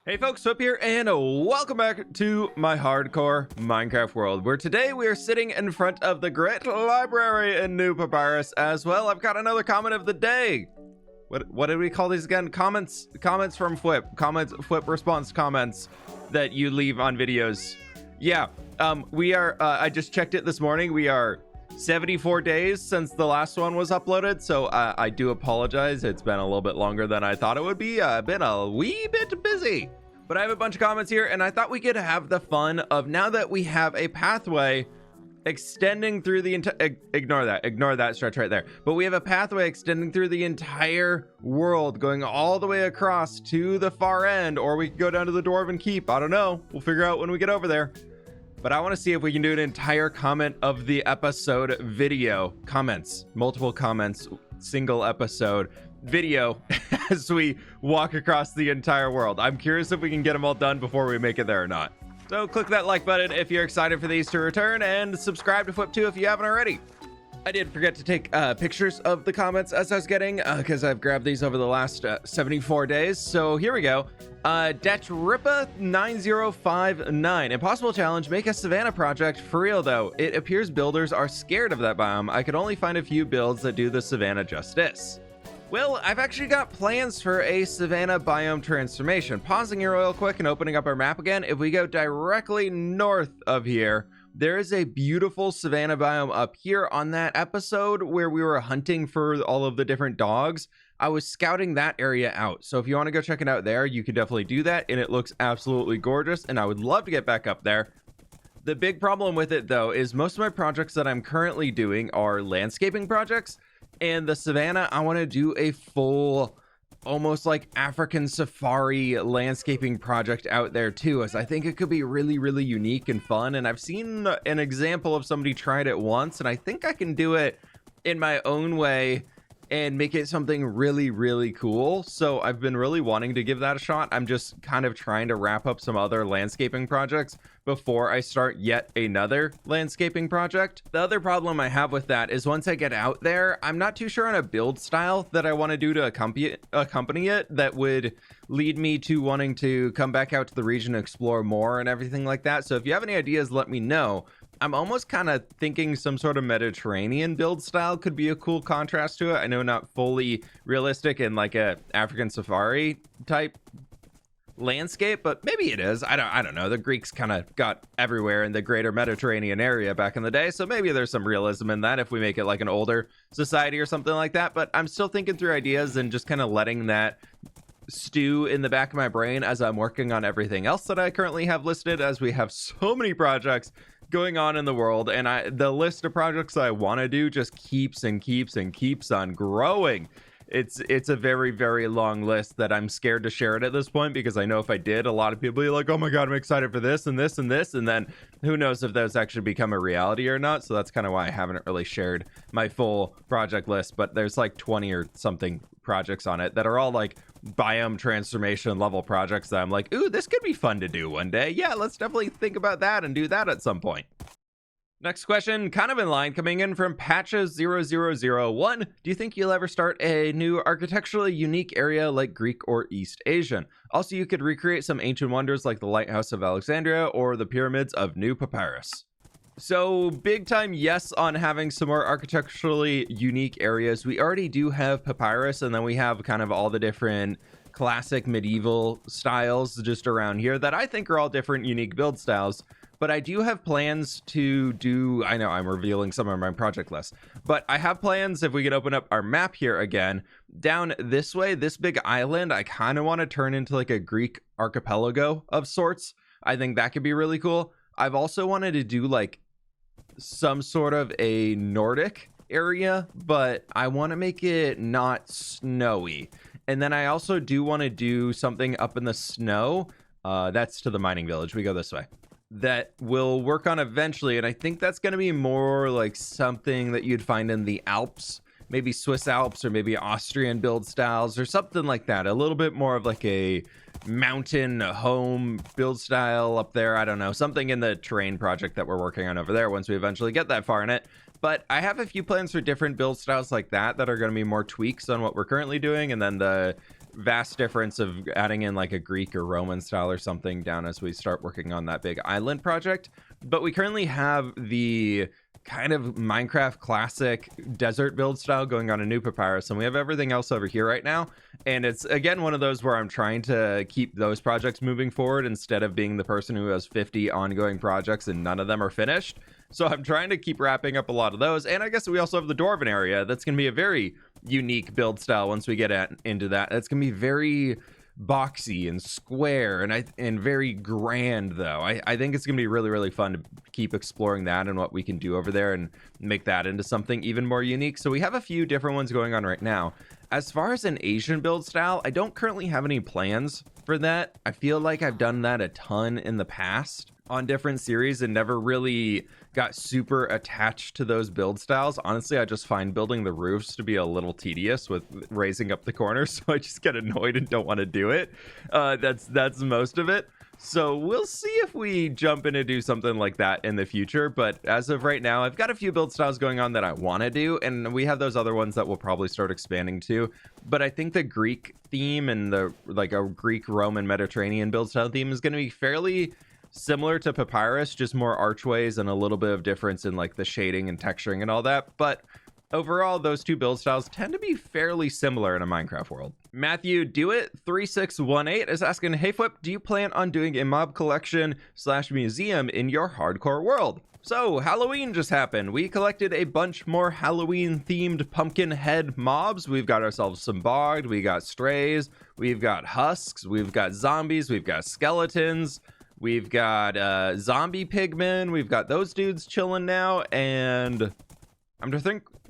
Hey folks, fWhip here, and welcome back to my hardcore Minecraft world, where today we are sitting in front of the Great Library in New Papyrus as well. I've got another comment of the day. What did we call these again? Comments from fWhip. fWhip response comments that you leave on videos. Yeah, we are, I just checked it this morning. We are 74 days since the last one was uploaded, so I do apologize. It's been a little bit longer than I thought it would be. I've been a wee bit busy. But I have a bunch of comments here, and I thought we could have the fun of, now that we have a pathway extending through the entire, ignore that stretch right there. But we have a pathway extending through the entire world, going all the way across to the far end, or we could go down to the Dwarven Keep. I don't know. We'll figure out when we get over there. But I want to see if we can do an entire comment of the episode video. Comments, multiple comments, single episode video as we walk across the entire world. I'm curious if we can get them all done before we make it there or not. So click that like button if you're excited for these to return, and subscribe to fWhiptwo if you haven't already. I did forget to take pictures of the comments as I was getting, because I've grabbed these over the last 74 days. So here we go. Datrippa9059. Impossible challenge. Make a Savannah project. For real though, it appears builders are scared of that biome. I could only find a few builds that do the Savannah justice. Well, I've actually got plans for a Savannah biome transformation. Pausing here real quick and opening up our map again. If we go directly north of here, there is a beautiful Savannah biome up here. On that episode where we were hunting for all of the different dogs, I was scouting that area out. So if you want to go check it out there, you can definitely do that. And it looks absolutely gorgeous. And I would love to get back up there. The big problem with it, though, is most of my projects that I'm currently doing are landscaping projects. And the Savannah, I want to do a full, almost like African safari landscaping project out there too, as I think it could be really unique and fun. And I've seen an example of somebody tried it once, and I think I can do it in my own way and make it something really cool. So I've been really wanting to give that a shot. I'm just kind of trying to wrap up some other landscaping projects before I start yet another landscaping project. The other problem I have with that is once I get out there, I'm not too sure on a build style that I want to do to accompany it that would lead me to wanting to come back out to the region, explore more and everything like that. So if you have any ideas, let me know. I'm almost kind of thinking some sort of Mediterranean build style could be a cool contrast to it. I know not fully realistic in like a African safari type landscape, but maybe it is. I don't know. The Greeks kind of got everywhere in the greater Mediterranean area back in the day, so maybe there's some realism in that if we make it like an older society or something like that. But I'm still thinking through ideas and just kind of letting that stew in the back of my brain as I'm working on everything else that I currently have listed, as we have so many projects going on in the world, and the list of projects I want to do just keeps on growing. It's a very long list that I'm scared to share it at this point, because I know if I did, a lot of people will be like, oh my god, I'm excited for this and this and this, and then who knows if those actually become a reality or not. So that's kind of why I haven't really shared my full project list. But there's like 20 or something projects on it that are all like biome transformation level projects that I'm like, ooh, this could be fun to do one day. Yeah, let's definitely think about that and do that at some point. Next question, kind of in line, coming in from Patches0001. Do you think you'll ever start a new architecturally unique area like Greek or East Asian? Also, you could recreate some ancient wonders like the Lighthouse of Alexandria or the Pyramids of New Papyrus. So big time yes on having some more architecturally unique areas. We already do have papyrus, and then we have kind of all the different classic medieval styles just around here that I think are all different unique build styles. But I do have plans to do, I know I'm revealing some of my project list, but I have plans, if we can open up our map here again, down this way, this big island, I kind of want to turn into like a Greek archipelago of sorts. I think that could be really cool. I've also wanted to do like some sort of a Nordic area, but I want to make it not snowy. And then I also do want to do something up in the snow. That's to the mining village. We go this way. That we'll work on eventually, and I think that's going to be more like something that you'd find in the Alps, maybe Swiss Alps or maybe Austrian build styles or something like that. A little bit more of like a mountain home build style up there. I don't know, something in the terrain project that we're working on over there once we eventually get that far in it. But I have a few plans for different build styles like that are going to be more tweaks on what we're currently doing, and then the vast difference of adding in like a Greek or Roman style or something down as we start working on that big island project. But we currently have the kind of Minecraft classic desert build style going on a new papyrus, and we have everything else over here right now. And it's again one of those where I'm trying to keep those projects moving forward instead of being the person who has 50 ongoing projects and none of them are finished. So I'm trying to keep wrapping up a lot of those. And I guess we also have the Dwarven area. That's going to be a very unique build style once we get into that. It's going to be very boxy and square and very grand, though. I think it's gonna be really fun to keep exploring that and what we can do over there and make that into something even more unique. So we have a few different ones going on right now. As far as an Asian build style, I don't currently have any plans for that. I feel like I've done that a ton in the past on different series and never really got super attached to those build styles. Honestly, I just find building the roofs to be a little tedious with raising up the corners, so I just get annoyed and don't want to do it. That's most of it. So we'll see if we jump in and do something like that in the future. But as of right now, I've got a few build styles going on that I want to do, and we have those other ones that we'll probably start expanding to. But I think the Greek theme and the like a Greek, Roman, Mediterranean build style theme is going to be fairly similar to papyrus, just more archways and a little bit of difference in like the shading and texturing and all that. But overall, those two build styles tend to be fairly similar in a Minecraft world. Matthew Do It 3618 is asking, hey fWhip, do you plan on doing a mob collection / museum in your hardcore world? So Halloween just happened. We collected a bunch more Halloween themed pumpkin head mobs. We've got ourselves some bogged, we got strays, we've got husks, we've got zombies, we've got skeletons, we've got zombie pigmen, we've got those dudes chilling now, and I'm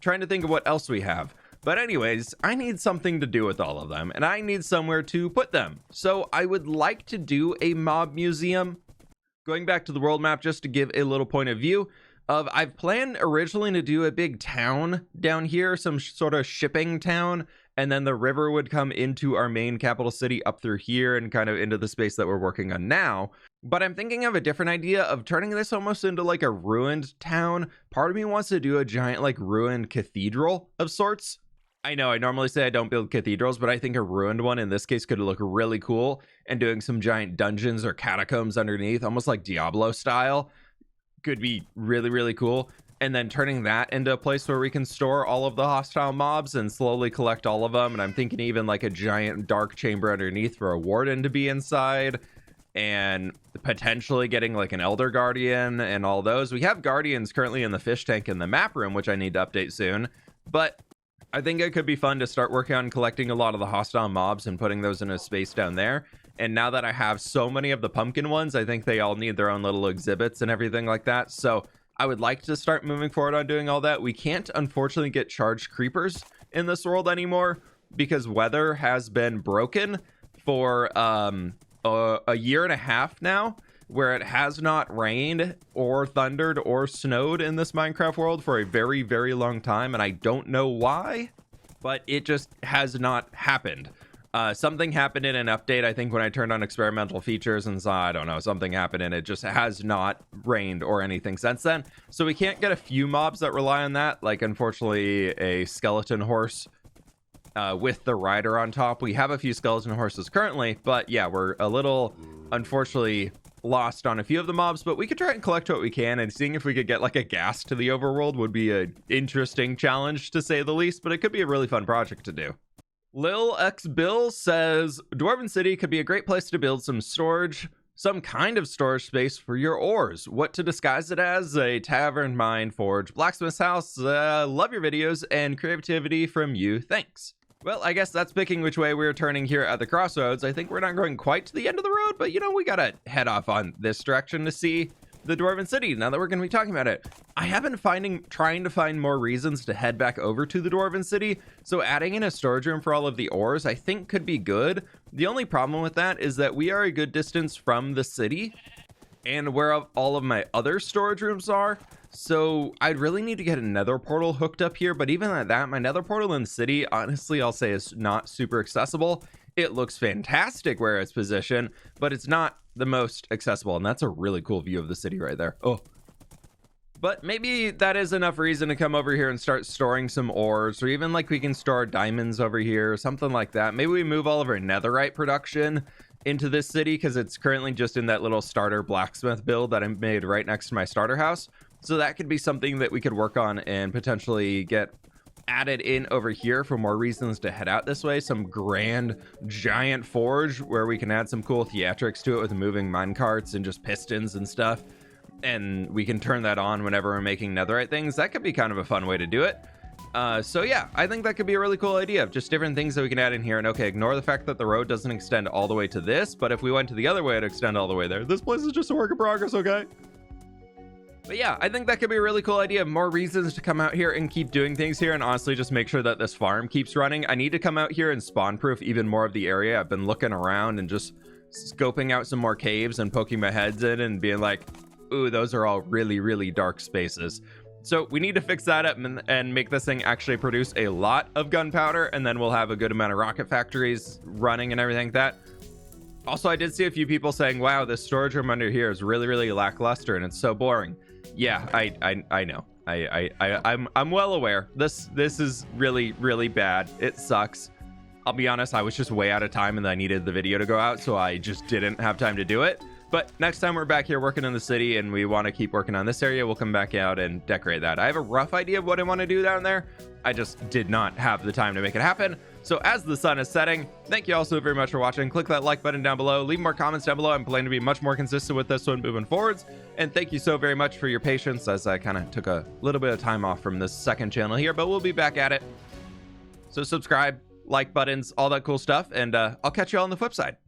trying to think of what else we have. But anyways, I need something to do with all of them, and I need somewhere to put them. So I would like to do a mob museum. Going back to the world map, just to give a little point of view of, I've planned originally to do a big town down here, some sort of shipping town, and then the river would come into our main capital city up through here and kind of into the space that we're working on now. But I'm thinking of a different idea of turning this almost into like a ruined town. Part of me wants to do a giant like ruined cathedral of sorts. I know I normally say I don't build cathedrals, but I think a ruined one in this case could look really cool, and doing some giant dungeons or catacombs underneath, almost like Diablo style, could be really cool. And then turning that into a place where we can store all of the hostile mobs and slowly collect all of them. And I'm thinking even like a giant dark chamber underneath for a warden to be inside, and potentially getting like an elder guardian and all those. We have guardians currently in the fish tank in the map room, which I need to update soon, but I think it could be fun to start working on collecting a lot of the hostile mobs and putting those in a space down there. And now that I have so many of the pumpkin ones, I think they all need their own little exhibits and everything like that. So I would like to start moving forward on doing all that. We can't unfortunately get charged creepers in this world anymore because weather has been broken for a year and a half now, where it has not rained or thundered or snowed in this Minecraft world for a very long time, and I don't know why, but it just has not happened. Something happened in an update, I think, when I turned on experimental features, and saw, I don't know, something happened, and it just has not rained or anything since then. So we can't get a few mobs that rely on that, like unfortunately a skeleton horse with the rider on top. We have a few skeleton horses currently, but yeah, we're a little unfortunately lost on a few of the mobs, but we could try and collect what we can, and seeing if we could get like a gas to the overworld would be an interesting challenge to say the least, but it could be a really fun project to do. Lil X Bill says Dwarven City could be a great place to build some kind of storage space for your ores. What to disguise it as? A tavern, mine, forge, blacksmith's house. Love your videos and creativity from you. Thanks. Well, I guess that's picking which way we're turning here at the crossroads. I think we're not going quite to the end of the road, but you know, we gotta head off on this direction to see the Dwarven City, now that we're going to be talking about it. I have been trying to find more reasons to head back over to the Dwarven City, so adding in a storage room for all of the ores I think could be good. The only problem with that is that we are a good distance from the city and where all of my other storage rooms are, so I'd really need to get a nether portal hooked up here. But even at that, my nether portal in the city, honestly, I'll say is not super accessible. It looks fantastic where it's positioned, but it's not the most accessible, and that's a really cool view of the city right there. Oh, But maybe that is enough reason to come over here and start storing some ores, or even like we can store diamonds over here, something like that. Maybe we move all of our netherite production into this city, because it's currently just in that little starter blacksmith build that I made right next to my starter house. So that could be something that we could work on and potentially get added in over here for more reasons to head out this way. Some grand giant forge where we can add some cool theatrics to it with moving mine carts and just pistons and stuff. And we can turn that on whenever we're making netherite things. That could be kind of a fun way to do it. So yeah, I think that could be a really cool idea of just different things that we can add in here. And okay, ignore the fact that the road doesn't extend all the way to this, but if we went to the other way, it'd extend all the way there. This place is just a work in progress, okay? But yeah, I think that could be a really cool idea. More reasons to come out here and keep doing things here, and honestly just make sure that this farm keeps running. I need to come out here and spawn proof even more of the area. I've been looking around and just scoping out some more caves and poking my heads in and being like, ooh, those are all really, really dark spaces. So we need to fix that up and make this thing actually produce a lot of gunpowder, and then we'll have a good amount of rocket factories running and everything like that. Also, I did see a few people saying, wow, this storage room under here is really, really lackluster and it's so boring. Yeah, I know. I'm well aware. This is really, really bad. It sucks. I'll be honest, I was just way out of time and I needed the video to go out, so I just didn't have time to do it. But next time we're back here working in the city and we want to keep working on this area, we'll come back out and decorate that. I have a rough idea of what I want to do down there. I just did not have the time to make it happen. So as the sun is setting, thank you all so very much for watching. Click that like button down below. Leave more comments down below. I'm planning to be much more consistent with this one moving forwards. And thank you so very much for your patience as I kind of took a little bit of time off from this second channel here, but we'll be back at it. So subscribe, like buttons, all that cool stuff. And I'll catch you all on the flip side.